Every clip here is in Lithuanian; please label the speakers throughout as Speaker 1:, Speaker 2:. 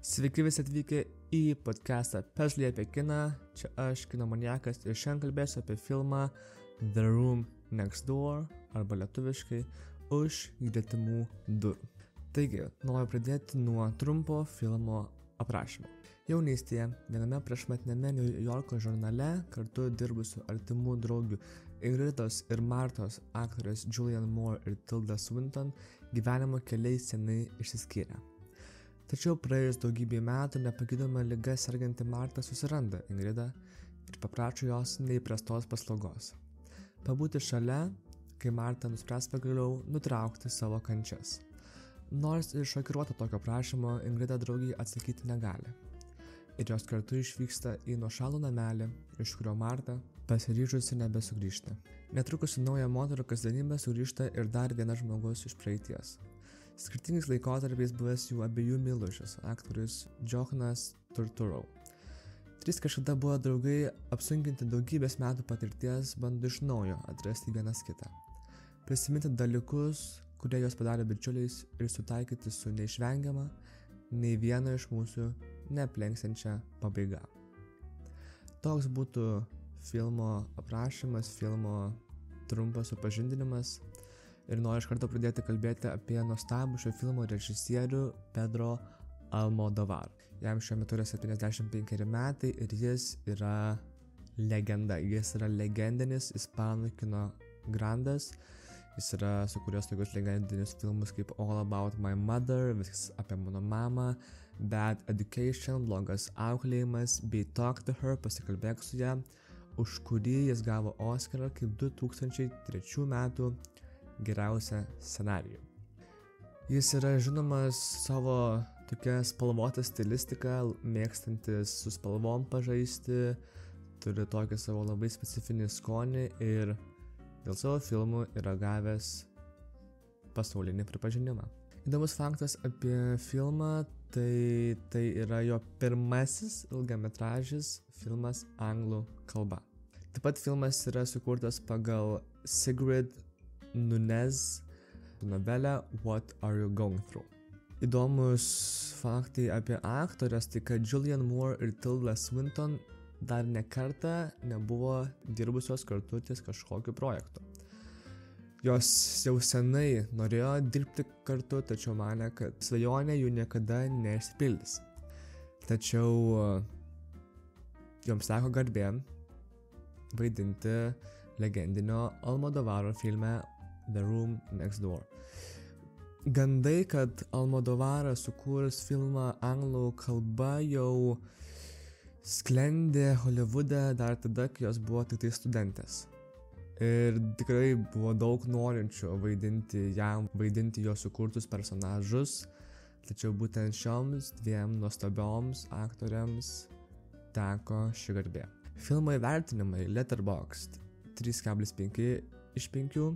Speaker 1: Sveiki visi atvykę į podcastą Pezlį apie kiną. Čia aš, kino maniakas, ir šiandien kalbėsiu apie filmą The Room Next Door, arba lietuviškai Už gretimų durų. Taigi, noriu pradėti nuo trumpo filmo aprašymo. Jaunystėje viename prašmatniame New Yorko žurnale kartu dirbusių artimų draugių Ingridos ir Martos aktorės Julianne Moore ir Tilda Swinton gyvenimo keliai senai išsiskyrė. Tačiau praėjus daugybė metų nepagydoma liga serganti Marta susiranda Ingridą ir paprašo jos neįprastos paslaugos. Pabūti šalia, kai Marta nuspręs pagaliau nutraukti savo kančias. Nors ir šokiruota tokio prašymo, Ingrida draugiai atsakyti negali. Ir jos kartu išvyksta į nuošalų namelį, iš kurio Marta pasiryžusi nebesugrįžti. Netrukus į naują moterų kasdienybę sugrįžta ir dar vienas žmogus iš praeities. Skirtingais laikotarpiais buvęs jų abiejų meilužis, aktorius Johannas Turturro. Trys kažkada buvo draugai, apsunkinti daugybės metų patirties, bando iš naujo atrasti vienas kitą. Prisiminti dalykus, kurie jos padarė bičiuliais ir sutaikyti su neišvengiama, nei vieno iš mūsų neaplenksiančia pabaiga. Toks būtų filmo aprašymas, filmo trumpas supažindinimas. Ir noriu iš karto pradėti kalbėti apie nuostabų šio filmo režisierių Pedro Almodovar. Jam šiuo metu yra 75 metai ir jis yra legenda. Jis yra legendinis ispanų kino grandas. Jis yra sukūręs tokius legendinius filmus kaip All About My Mother, Viskas apie mano mamą, Bad Education, Blogas auklėjimas bei Talk to Her, Pasikalbėk su ją, už kurį jis gavo Oscarą kaip 2003 metų geriausią scenarijų. Jis yra žinomas savo tokia spalvota stilistika, mėgstantis su spalvom pažaisti, turi tokį savo labai specifinį skonį ir dėl savo filmų yra gavęs pasaulinį pripažinimą. Įdomus faktas apie filmą, tai yra jo pirmasis ilgametražis filmas anglų kalba. Taip pat filmas yra sukurtas pagal Sigrid Nunez novelę What Are You Going Through. Įdomus faktai apie aktorės, tai kad Julianne Moore ir Tilda Swinton dar ne kartą nebuvo dirbusios kartu ties kažkokiu projektu. Jos jau senai norėjo dirbti kartu, tačiau manė, kad svajonė jų niekada neišsipildys. Tačiau joms teko garbė vaidinti legendinio Almodovaro filme The Room Next Door. Gandai, kad Almodovaras sukūręs filmą anglų kalba jau sklendė Holivude dar tada, kai jos buvo tik tai studentės. Ir tikrai buvo daug norinčių vaidinti jo sukurtus personažus, tačiau būtent šioms dviem nuostabioms aktoriams teko ši garbė. Filmo įvertinimai Letterboxd 3,5 iš 5,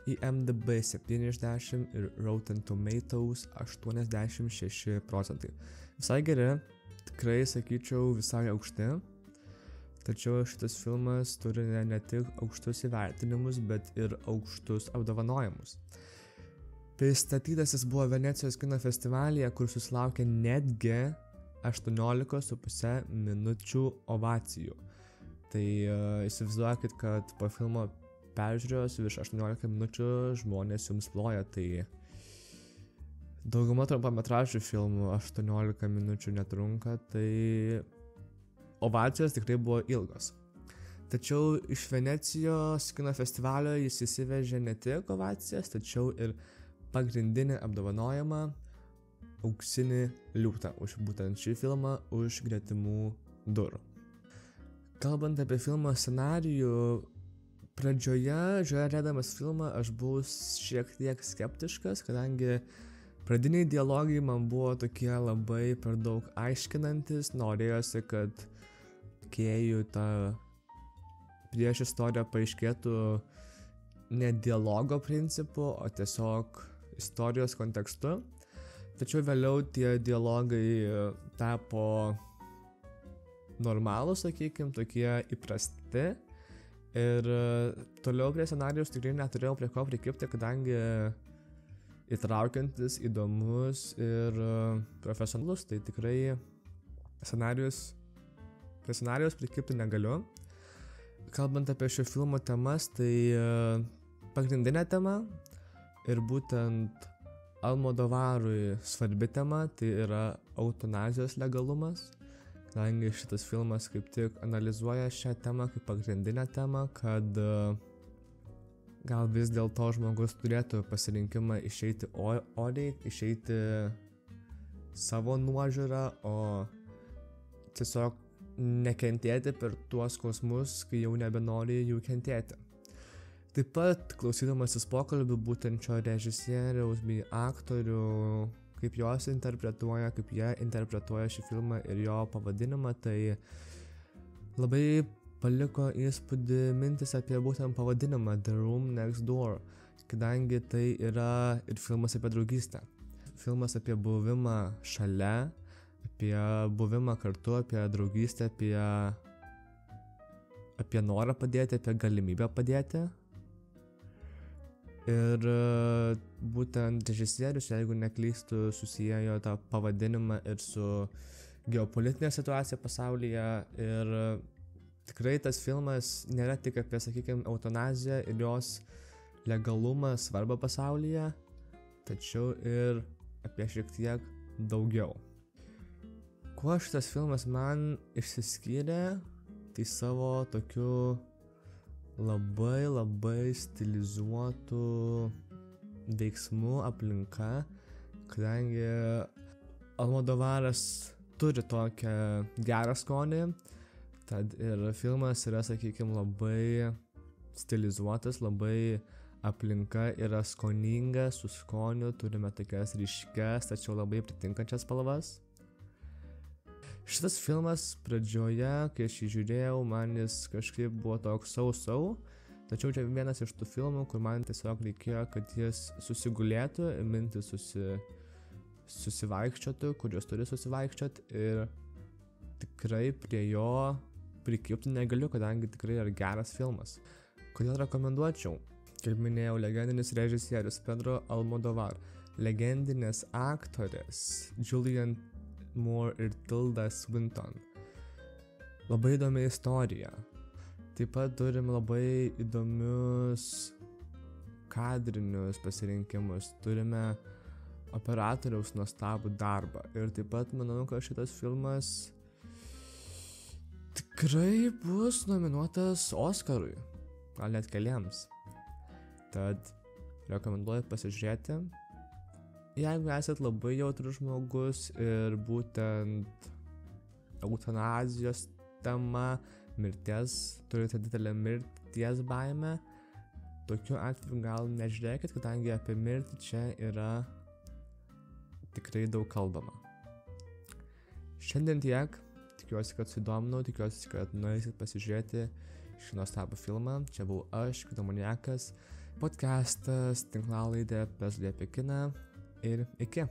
Speaker 1: IMDb 7 iš 10 ir Rotten Tomatoes 86%. Visai geri, tikrai sakyčiau visai aukšti, tačiau šitas filmas turi ne tik aukštus įvertinimus, bet ir aukštus apdovanojimus. Pristatytas jis buvo Venecijos kino festivalyje, kur susilaukė netgi 18,5 minučių ovacijų. Tai įsivaizduokit, kad po filmo peržiūros virš 18 minučių žmonės jums ploja, tai dauguma trumpametražių filmų 18 minučių netrunka, tai ovacijos tikrai buvo ilgos. Tačiau iš Venecijos kino festivalio jis įsivežė ne tik ovacijas, tačiau ir pagrindinį apdovanojimą auksinį liūtą už būtent šį filmą Už gretimų durų. Kalbant apie filmo scenarijų, pradžioje žiūrėdamas filmą aš buvau šiek tiek skeptiškas, kadangi pradiniai dialogai man buvo tokie labai per daug aiškinantis, norėjosi, kad kėjų ta prieš istoriją paaiškėtų ne dialogo principu, o tiesiog istorijos kontekstu. Tačiau vėliau tie dialogai tapo normalūs, sakykime, tokie įprasti. Ir toliau prie scenarijus tikrai neturėjau prie ko prikipti, kadangi įtraukiantis, įdomus ir profesionalus, tai tikrai prie scenarijos prikipti negaliu. Kalbant apie šio filmo temas, tai pagrindinė tema ir būtent Almodovarui svarbi tema, tai yra eutanazijos legalumas, kadangi šitas filmas kaip tik analizuoja šią temą kaip pagrindinę temą, kad gal vis dėlto žmogus turėtų pasirinkimą išeiti oriai, išeiti savo nuožiūrą, o tiesiog nekentėti per tuos skausmus, kai jau nebenori jų kentėti. Taip pat, klausydamasis pokalbių būtent šio režisieriaus bei aktorių, kaip jos interpretuoja, kaip jie interpretuoja šį filmą ir jo pavadinimą, tai labai paliko įspūdį mintis apie būtent pavadinimą The Room Next Door, kadangi tai yra ir filmas apie draugystę. Filmas apie buvimą šalia, apie buvimą kartu, apie draugystę, apie norą padėti, apie galimybę padėti. Ir būtent režisierius, jeigu neklystu, susiejo tą pavadinimą ir su geopolitinė situacija pasaulyje. Ir tikrai tas filmas nėra tik apie, sakykime, eutanaziją ir jos legalumą, svarbą pasaulyje, tačiau ir apie šiek tiek daugiau. Kuo šitas filmas man išsiskyrė, tai savo tokiu labai stilizuotų veiksmų aplinka, kadangi Almodovaras turi tokią gerą skonį, tad ir filmas yra, sakykime, labai stilizuotas, labai aplinka yra skoninga, su skoniu, turime tokias ryškias, tačiau labai pritinkančias spalvas. Šitas filmas pradžioje, kai aš jį žiūrėjau, man jis kažkaip buvo toks sau, tačiau čia vienas iš tų filmų, kur man tiesiog reikėjo, kad jis susigulėtų, mintis susivaikščiotų, kur jos turi susivaikščioti ir tikrai prie jo prikipti negaliu, kadangi tikrai yra geras filmas. Kodėl rekomenduočiau? Kaip minėjau, legendinis režisierius Pedro Almodovar, legendinės aktorės Julianne Moore ir Tilda Swinton. Labai įdomi istorija. Taip pat turim labai įdomius kadrinius pasirinkimus. Turime operatoriaus nuostabų darbą. Ir taip pat manau, kad šitas filmas tikrai bus nominuotas Oskarui. Gal net keliems. Tad rekomenduoju pasižiūrėti. Jeigu esat labai jautrus žmogus ir būtent eutanazijos tema, mirties, turite didelę mirties baimę, tokiu atveju gal nežiūrėkit, kadangi apie mirtį čia yra tikrai daug kalbama. Šiandien tiek, tikiuosi, kad sudominau, tikiuosi, kad nueisit pasižiūrėti šį nuostabų filmą. Čia buvau aš, Kinomaniakas, podcastas, tinklalaidė Pesliai apie kiną. Ir iki.